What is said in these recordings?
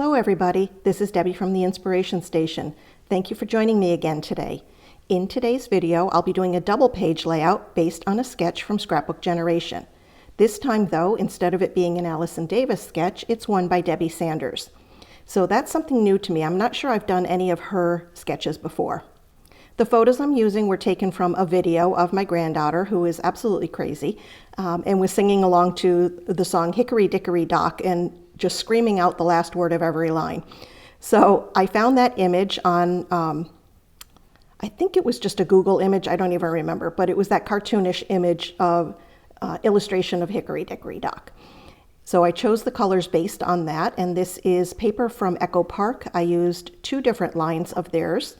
Hello everybody, this is Debbie from the Inspiration Station. Thank you for joining me again today. In today's video, I'll be doing a double page layout based on a sketch from Scrapbook Generation. This time though, instead of it being an Allison Davis sketch, it's one by Debbie Sanders. So that's something new to me. I'm not sure I've done any of her sketches before. The photos I'm using were taken from a video of my granddaughter, who is absolutely crazy, and was singing along to the song Hickory Dickory Dock and just screaming out the last word of every line. So I found that image on, I think it was just a Google image, I don't even remember, but it was that cartoonish image of illustration of Hickory Dickory Dock. So I chose the colors based on that, and this is paper from Echo Park. I used two different lines of theirs.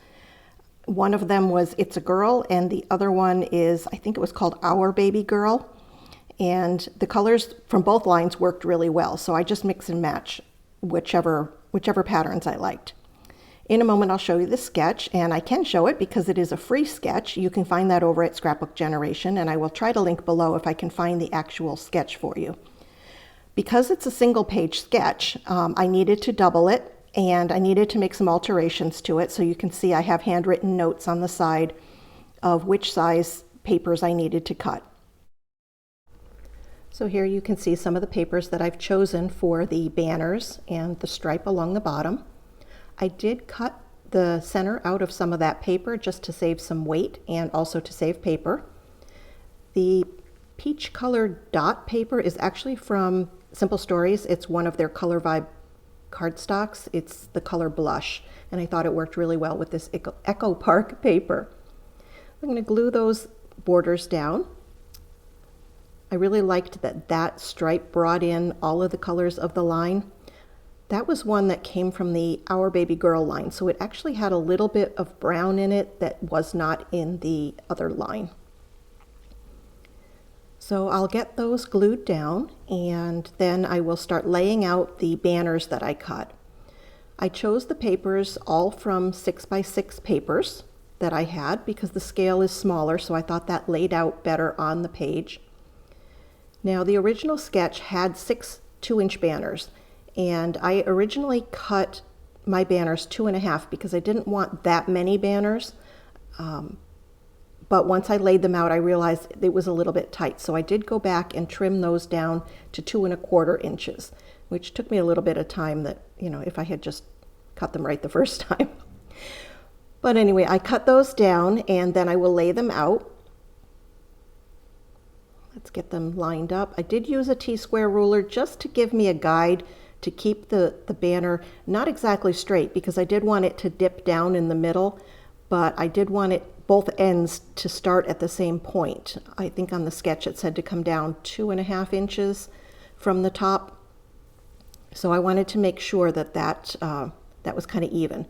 One of them was It's a Girl, and the other one is, I think it was called Our Baby Girl. And the colors from both lines worked really well, so I just mix and match whichever patterns I liked. In a moment I'll show you the sketch, and I can show it because it is a free sketch. You can find that over at Scrapbook Generation, and I will try to link below if I can find the actual sketch for you. Because it's a single page sketch, I needed to double it, and I needed to make some alterations to it, so you can see I have handwritten notes on the side of which size papers I needed to cut. So here you can see some of the papers that I've chosen for the banners and the stripe along the bottom. I did cut the center out of some of that paper just to save some weight and also to save paper. The peach colored dot paper is actually from Simple Stories. It's one of their Color Vibe cardstocks. It's the color Blush, and I thought it worked really well with this Echo Park paper. I'm going to glue those borders down. I really liked that stripe brought in all of the colors of the line. That was one that came from the Our Baby Girl line, so it actually had a little bit of brown in it that was not in the other line. So I'll get those glued down, and then I will start laying out the banners that I cut. I chose the papers all from 6x6 papers that I had because the scale is smaller, so I thought that laid out better on the page. Now, the original sketch had 6 2-inch banners, and I originally cut my banners 2.5 because I didn't want that many banners. But once I laid them out, I realized it was a little bit tight. So I did go back and trim those down to 2.25 inches, which took me a little bit of time that, if I had just cut them right the first time. But anyway, I cut those down and then I will lay them out. Let's get them lined up. I did use a T-square ruler just to give me a guide to keep the banner not exactly straight because I did want it to dip down in the middle, but I did want it both ends to start at the same point. I think on the sketch it said to come down 2.5 inches from the top. So I wanted to make sure that was kind of even.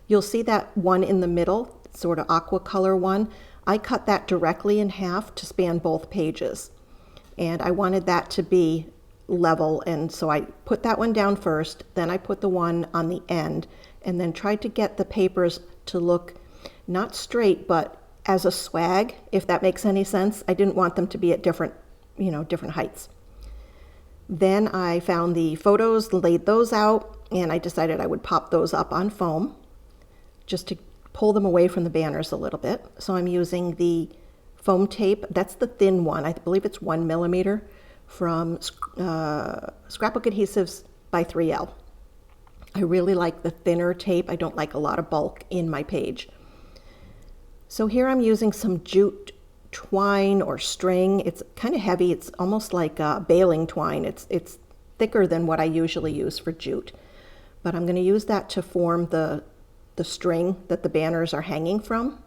You'll see that one in the middle, sort of aqua color one. I cut that directly in half to span both pages. And I wanted that to be level, and so I put that one down first, then I put the one on the end, and then tried to get the papers to look not straight, but as a swag, if that makes any sense. I didn't want them to be at different heights. Then I found the photos, laid those out, and I decided I would pop those up on foam just to pull them away from the banners a little bit. So I'm using the foam tape. That's the thin one. I believe it's 1 millimeter from Scrapbook Adhesives by 3L. I really like the thinner tape. I don't like a lot of bulk in my page. So here I'm using some jute twine or string. It's kind of heavy. It's almost like baling twine. It's thicker than what I usually use for jute. But I'm going to use that to form the string that the banners are hanging from.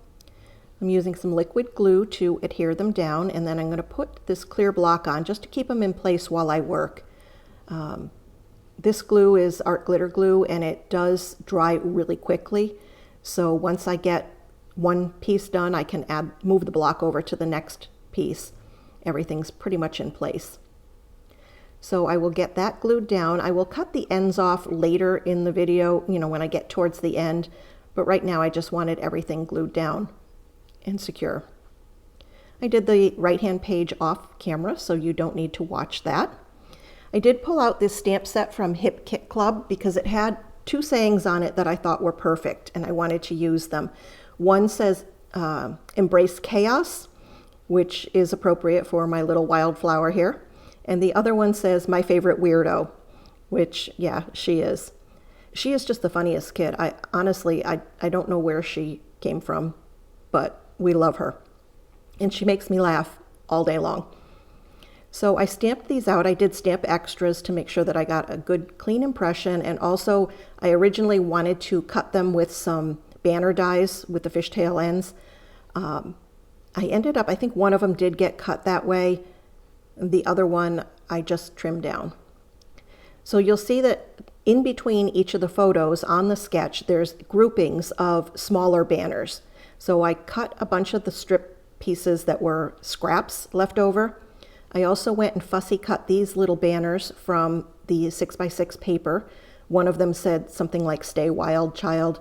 I'm using some liquid glue to adhere them down, and then I'm going to put this clear block on just to keep them in place while I work. This glue is art glitter glue, and it does dry really quickly. So once I get one piece done, I can move the block over to the next piece. Everything's pretty much in place. So I will get that glued down. I will cut the ends off later in the video, when I get towards the end, but right now I just wanted everything glued down and secure. I did the right-hand page off camera, so you don't need to watch that. I did pull out this stamp set from Hip Kit Club because it had two sayings on it that I thought were perfect, and I wanted to use them. One says, embrace chaos, which is appropriate for my little wildflower here. And the other one says, my favorite weirdo, which, yeah, she is. She is just the funniest kid. Honestly, I don't know where she came from, but we love her. And she makes me laugh all day long. So I stamped these out. I did stamp extras to make sure that I got a good clean impression. And also I originally wanted to cut them with some banner dies with the fishtail ends. I ended up, I think one of them did get cut that way. The other one I just trimmed down. So you'll see that in between each of the photos on the sketch, there's groupings of smaller banners. So I cut a bunch of the strip pieces that were scraps left over. I also went and fussy cut these little banners from the 6x6 paper. One of them said something like, "Stay wild, child."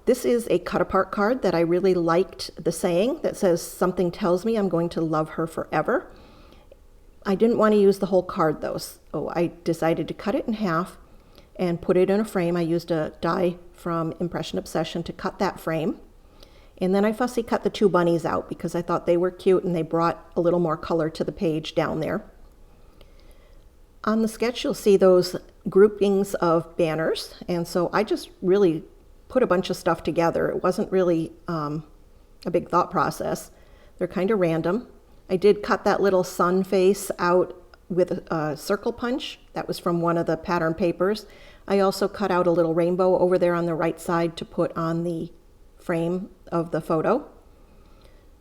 This is a cut apart card that I really liked the saying that says, "Something tells me I'm going to love her forever." I didn't want to use the whole card though, so I decided to cut it in half and put it in a frame. I used a die from Impression Obsession to cut that frame. And then I fussy cut the two bunnies out because I thought they were cute and they brought a little more color to the page down there. On the sketch, you'll see those groupings of banners. And so I just really put a bunch of stuff together. It wasn't really a big thought process. They're kind of random. I did cut that little sun face out with a circle punch. That was from one of the pattern papers. I also cut out a little rainbow over there on the right side to put on the frame of the photo.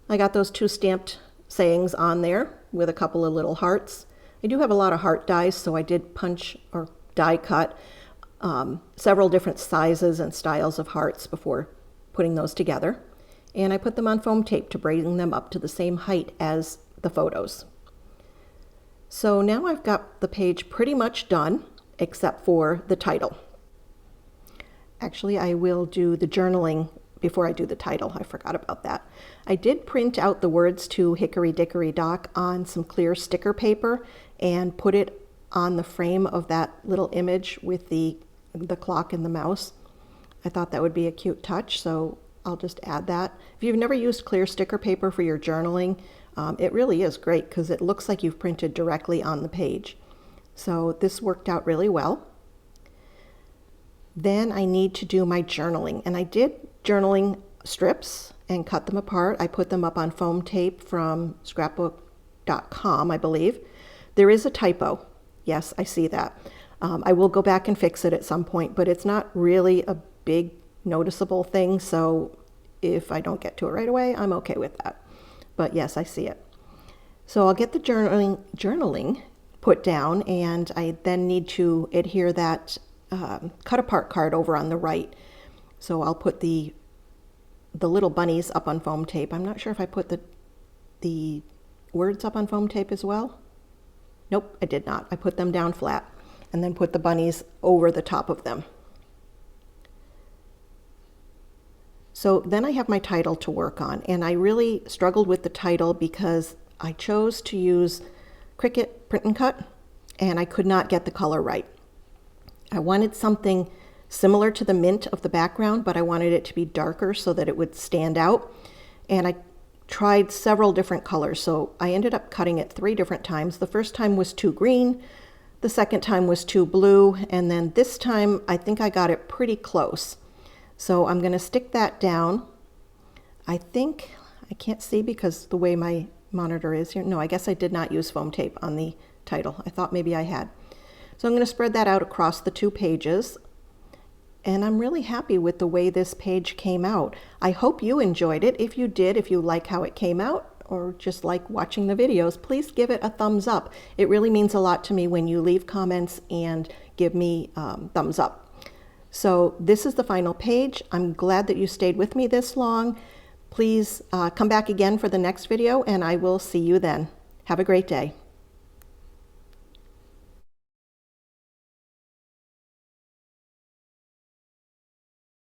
I got those two stamped sayings on there with a couple of little hearts. I do have a lot of heart dies, so I did punch or die cut several different sizes and styles of hearts before putting those together. And I put them on foam tape to bring them up to the same height as the photos. So now I've got the page pretty much done, except for the title. Actually, I will do the journaling before I do the title. I forgot about that. I did print out the words to Hickory Dickory Dock on some clear sticker paper and put it on the frame of that little image with the clock and the mouse. I thought that would be a cute touch, so I'll just add that. If you've never used clear sticker paper for your journaling, it really is great because it looks like you've printed directly on the page. So this worked out really well. Then I need to do my journaling, and I did journaling strips and cut them apart. I put them up on foam tape from scrapbook.com, I believe. There is a typo. Yes, I see that. I will go back and fix it at some point, but it's not really a big noticeable thing, so if I don't get to it right away, I'm okay with that. But yes, I see it. So I'll get the journaling put down, and I then need to adhere that cut apart card over on the right. So I'll put the little bunnies up on foam tape. I'm not sure if I put the words up on foam tape as well. Nope, I did not. I put them down flat and then put the bunnies over the top of them. So then I have my title to work on, and I really struggled with the title because I chose to use Cricut print and cut, and I could not get the color right. I wanted something similar to the mint of the background, but I wanted it to be darker so that it would stand out. And I tried several different colors, so I ended up cutting it 3 different times. The first time was too green, the second time was too blue, and then this time I think I got it pretty close. So I'm going to stick that down. I think, I can't see because the way my monitor is here. No, I guess I did not use foam tape on the title. I thought maybe I had. So I'm going to spread that out across the 2 pages. And I'm really happy with the way this page came out. I hope you enjoyed it. If you did, if you like how it came out or just like watching the videos, please give it a thumbs up. It really means a lot to me when you leave comments and give me thumbs up. So this is the final page. I'm glad that you stayed with me this long. Please come back again for the next video, and I will see you then. Have a great day.